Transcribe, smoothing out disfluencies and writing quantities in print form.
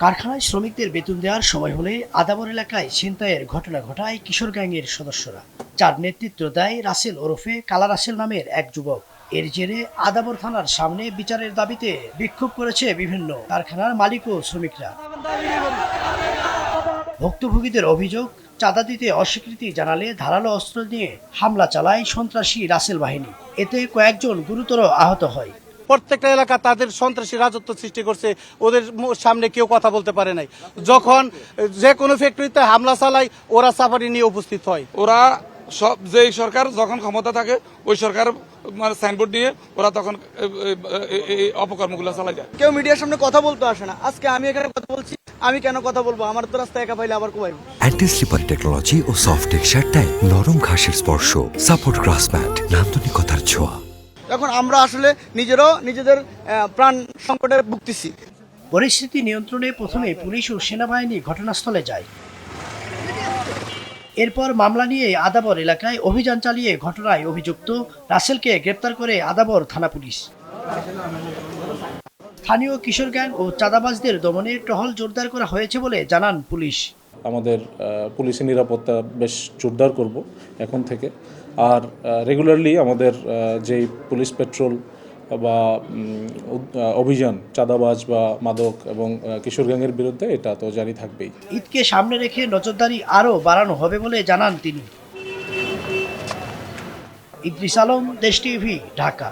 কারখানায় শ্রমিকদের বেতন দেওয়ার সময় হলে আদাবর এলাকায় ছিনতাইয়ের ঘটনা ঘটায় কিশোর গ্যাংয়ের সদস্যরা, যার নেতৃত্ব দেয় রাসেল ওরফে কালা রাসেল নামের এক যুবক। এর জেরে আদাবর থানার সামনে বিচারের দাবিতে বিক্ষোভ করেছে বিভিন্ন কারখানার মালিক ও শ্রমিকরা। ভুক্তভোগীদের অভিযোগ, চাঁদা দিতে অস্বীকৃতি জানালে ধারালো অস্ত্র নিয়ে হামলা চালায় সন্ত্রাসী রাসেল বাহিনী। এতে কয়েকজন গুরুতর আহত হয়। প্রত্যেকটা এলাকা তাদের সন্ত্রাসী রাজত্ব সৃষ্টি করছে, ওদের সামনে কেউ কথা বলতে পারে নাই। যখন যে কোনো ফ্যাক্টরিতে হামলা চালায় ওরা সাফারি নিয়ে উপস্থিত হয়। ওরা সব যে সরকার যখন ক্ষমতা থাকে ওই সরকার মানে সাইনবোর্ড নিয়ে ওরা তখন এই অপকর্মগুলো চালায় যায়। কেউ মিডিয়ার সামনে কথা বলতে আসে না। আজকে আমি এখানে কথা বলছি, আমি কেন কথা বলবো? আমার তো রাস্তায় একা পাইলে আবার কোবাইব। অ্যান্টি স্লিপার টেকনোলজি ও সফট টেক্সচারটাই নরম ঘাসের স্পর্শ, সাপোর্ট গ্রাসম্যাট, নান্দনিকতার ছোঁয়া। এখন আমরা আসলে নিজেদের প্রাণ সংকটে ভুগতেছি। পরিস্থিতি নিয়ন্ত্রণে প্রথমে পুলিশ ও সেনাবাহিনী ঘটনাস্থলে যায়। এরপর মামলা নিয়ে আদাবর এলাকায় অভিযান চালিয়ে ঘটনায় অভিযুক্ত রাসেলকে গ্রেপ্তার করে আদাবর থানা পুলিশ। স্থানীয় কিশোর গ্যাং ও চাঁদাবাজদের দমনে টহল জোরদার করা হয়েছে বলে জানান পুলিশ। আমাদের পুলিশের নিরাপত্তা বেশ জোরদার করব এখন থেকে। আর রেগুলারলি আমাদের যেই পুলিশ পেট্রোল বা অভিযান চাঁদাবাজ বা মাদক এবং কিশোর গ্যাংয়ের বিরুদ্ধে এটা তো জারি থাকবেই। ঈদকে সামনে রেখে নজরদারি আরও বাড়ানো হবে বলে জানান তিনি। ইদ্রিস আলম, দেশ টিভি, ঢাকা।